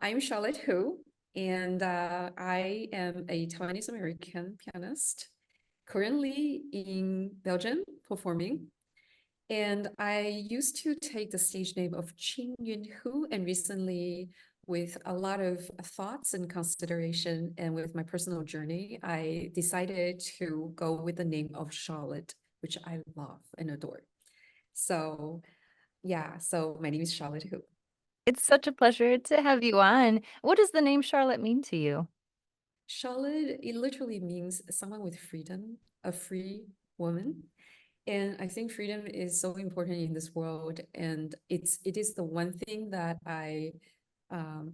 I'm Charlotte Hu, and I am a Taiwanese American pianist, currently in Belgium performing. And I used to take the stage name of Ching-Yun Hu, and recently, with a lot of thoughts and consideration, and with my personal journey, I decided to go with the name of Charlotte, which I love and adore. So, yeah, so my name is Charlotte Hu. It's such a pleasure to have you on. What does the name Charlotte mean to you? Charlotte, it literally means someone with freedom, a free woman. And I think freedom is so important in this world. And it is the one thing that I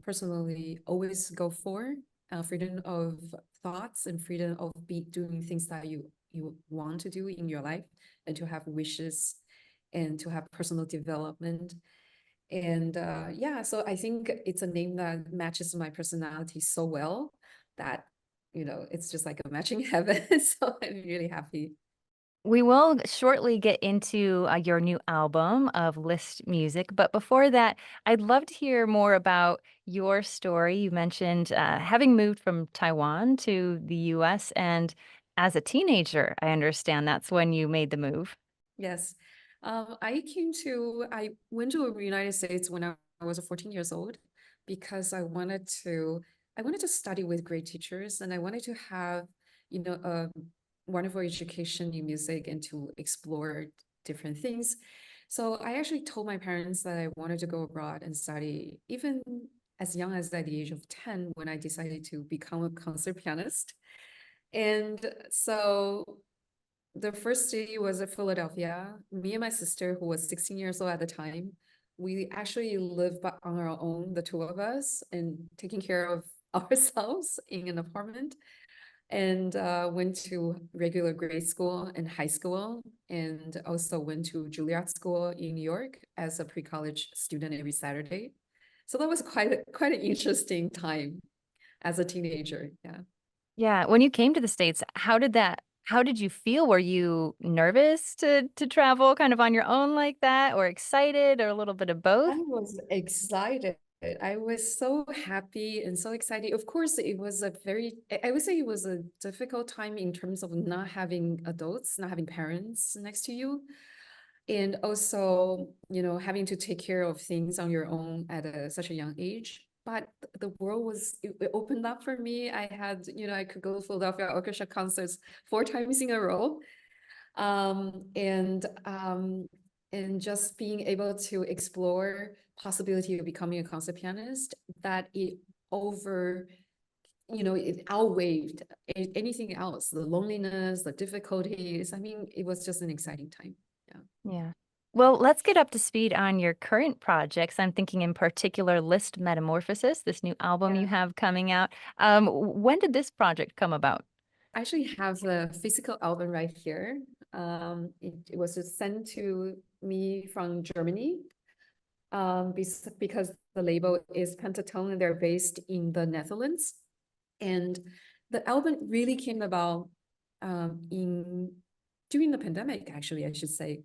personally always go for, freedom of thoughts and freedom of doing things that you want to do in your life, and to have wishes and to have personal development. And yeah, so I think it's a name that matches my personality so well that, it's just like a matching heaven. So I'm really happy. We will shortly get into your new album of Liszt music, but before that, I'd love to hear more about your story. You mentioned having moved from Taiwan to the US, and as a teenager, I understand that's when you made the move. Yes. I went to the United States when I was 14 years old because I wanted to study with great teachers, and I wanted to have, a wonderful education in music and to explore different things. So I actually told my parents that I wanted to go abroad and study, even as young as at the age of 10 when I decided to become a concert pianist. And so the first city was Philadelphia. Me and my sister, who was 16 years old at the time, we actually lived on our own, the two of us, and taking care of ourselves in an apartment. And went to regular grade school and high school, and also went to Juilliard School in New York as a pre-college student every Saturday. So that was quite an interesting time as a teenager. Yeah. Yeah, when you came to the States, how did you feel? Were you nervous to travel kind of on your own like that, or excited, or a little bit of I both? was excited. I was so happy and so excited. Of course, it was I would say it was a difficult time in terms of not having adults, not having parents next to you. And also, having to take care of things on your own at such a young age. But the world it opened up for me. I could go to Philadelphia orchestra concerts 4 times in a row. um, and um, and just being able to explore possibility of becoming a concert pianist, that it outweighed anything else, the loneliness, the difficulties. I mean, it was just an exciting time. Yeah. Yeah. Well, let's get up to speed on your current projects. I'm thinking in particular Liszt Metamorphosis, this new album Yeah. you have coming out. When did this project come about? I actually have the physical album right here. It was sent to me from Germany, because the label is Pentatone and they're based in the Netherlands. And the album really came about in during the pandemic, actually, I should say,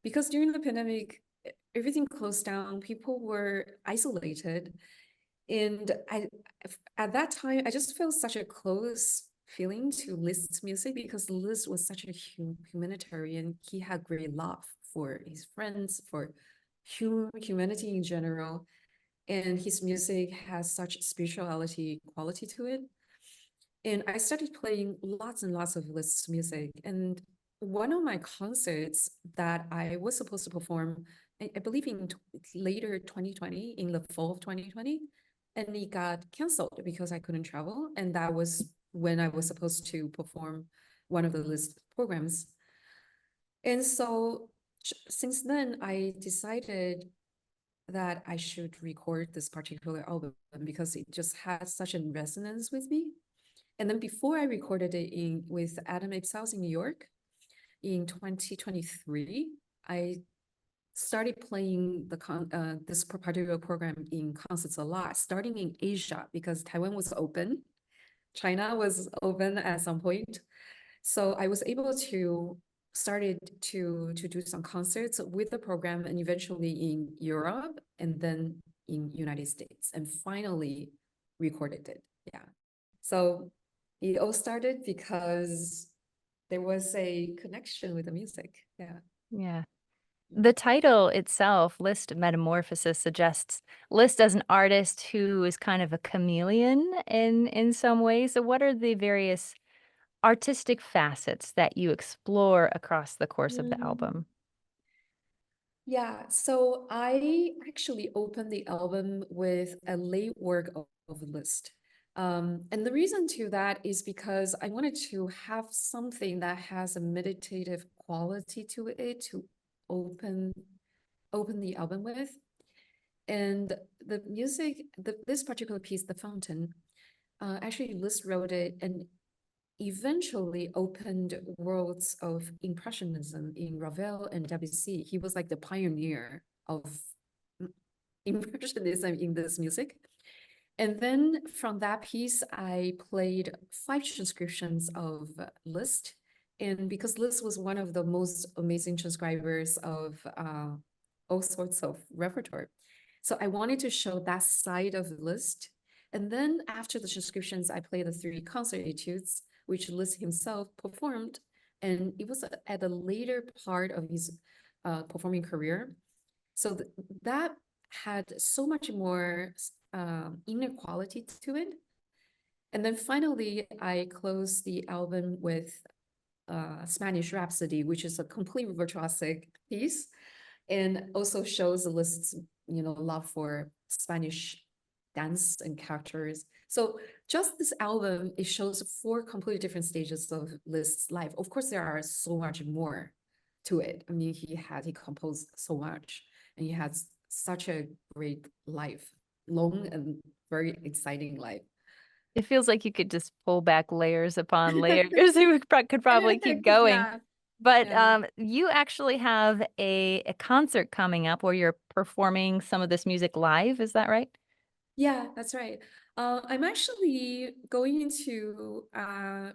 because during the pandemic, everything closed down, people were isolated. And at that time, I just felt such a close feeling to Liszt's music, because Liszt was such a humanitarian. He had great love for his friends, for humanity in general. And his music has such spirituality quality to it. And I started playing lots and lots of Liszt's music. And one of my concerts that I was supposed to perform, I believe in later 2020, in the fall of 2020, and it got canceled because I couldn't travel. And that was when I was supposed to perform one of the Liszt programs. And so since then, I decided that I should record this particular album because it just had such a resonance with me. And then before I recorded it with Adam Ipshouse in New York in 2023, I started playing this particular program in concerts a lot, starting in Asia, because Taiwan was open, China was open at some point. So I was able to started to do some concerts with the program, and eventually in Europe, and then in United States and finally recorded it. Yeah. So it all started because there was a connection with the music. Yeah. Yeah. The title itself, Liszt Metamorphosis, suggests Liszt as an artist who is kind of a chameleon in some ways. So what are the various artistic facets that you explore across the course of the Mm, album? yeah, so I actually opened the album with a late work of Liszt. And the reason to that is because I wanted to have something that has a meditative quality to it to open open the album with. And the music, this particular piece, The Fountain, actually Liszt wrote it and eventually opened worlds of impressionism in Ravel and Debussy. He was like the pioneer of impressionism in this music. And then from that piece, I played 5 transcriptions of Liszt. And because Liszt was one of the most amazing transcribers of all sorts of repertoire. So I wanted to show that side of Liszt. And then after the transcriptions, I played the 3 concert etudes, which Liszt himself performed. And it was at the later part of his performing career. So that had so much more inequality to it. And then finally, I closed the album with Spanish Rhapsody, which is a complete virtuosic piece, and also shows the Liszt's, love for Spanish dance and characters. So just this album, it shows 4 completely different stages of Liszt's life. Of course, there are so much more to it. I mean, he composed so much, and he has such a great life, long and very exciting life. It feels like you could just pull back layers upon layers. We could probably keep going. Yeah, But yeah. you actually have a concert coming up where you're performing some of this music live. Is that right? Yeah, that's right. I'm actually going to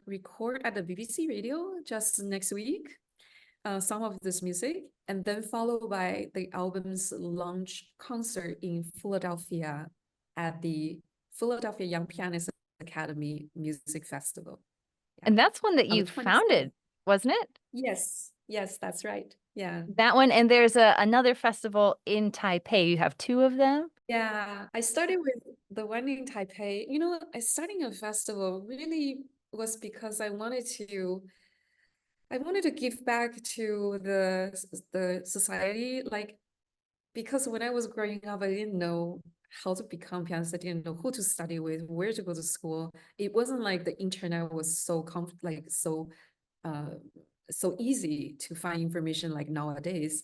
record at the BBC radio just next week, some of this music, and then followed by the album's launch concert in Philadelphia at the Philadelphia Young Pianist Academy Music Festival. Yeah, And that's one that on the you 27th. founded, wasn't it? Yes, yes, that's right. Yeah. That one, and there's another festival in Taipei. You have 2 of them? Yeah, I started with the one in Taipei. I starting a festival really was because I wanted to give back to the society, like because when I was growing up, I didn't know how to become pianist. I didn't know who to study with, where to go to school. It wasn't like the internet was uh so easy to find information like nowadays.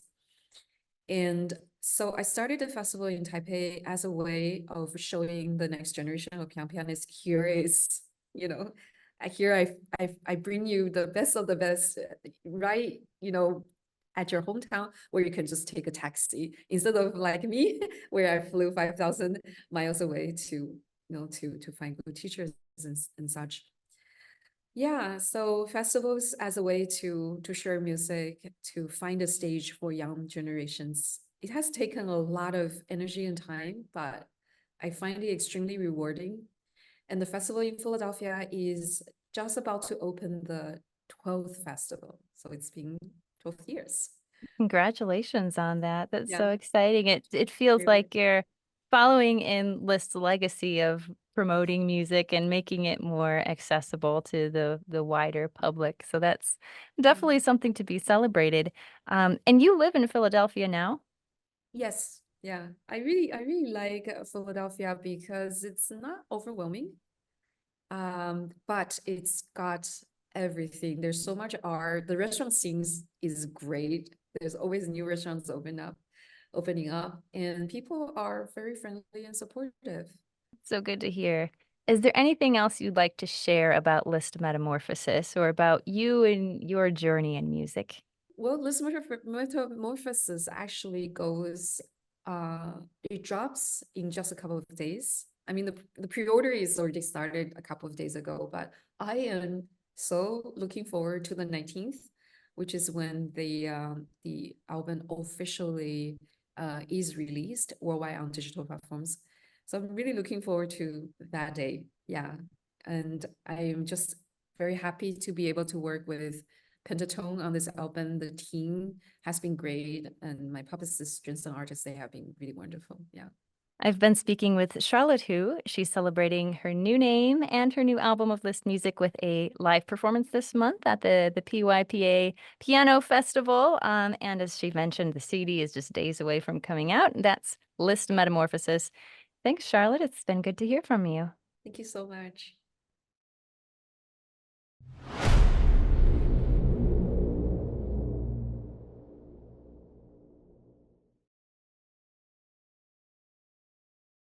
And so I started the festival in Taipei as a way of showing the next generation of piano pianists, here is, here I bring you the best of the best, right, at your hometown, where you can just take a taxi instead of like me, where I flew 5,000 miles away to find good teachers and such. Yeah, so festivals as a way to share music, to find a stage for young generations. It has taken a lot of energy and time, but I find it extremely rewarding. And the festival in Philadelphia is just about to open the 12th festival. So it's been 12 years. Congratulations on that. That's Yeah. so exciting. It feels Really. like you're following in Liszt's legacy of promoting music and making it more accessible to the wider public. So that's definitely something to be celebrated. And you live in Philadelphia now? Yes. Yeah. I really like Philadelphia because it's not overwhelming. But it's got everything. There's so much art. The restaurant scenes is great. There's always new restaurants opening up, and people are very friendly and supportive. So good to hear. Is there anything else you'd like to share about Liszt Metamorphosis or about you and your journey in music? Well, Liszt Metamorphosis actually goes, it drops in just a couple of days. I mean, the pre-order is already started a couple of days ago, but I am so looking forward to the 19th, which is when the album officially is released worldwide on digital platforms. So I'm really looking forward to that day. Yeah. And I am just very happy to be able to work with Pentatone on this album. The team has been great, and my publicists and artists, they have been really wonderful. Yeah. I've been speaking with Charlotte Hu. She's celebrating her new name and her new album of Liszt music with a live performance this month at the PYPA Piano Festival. And as she mentioned, the CD is just days away from coming out. That's Liszt Metamorphosis. Thanks, Charlotte. It's been good to hear from you. Thank you so much.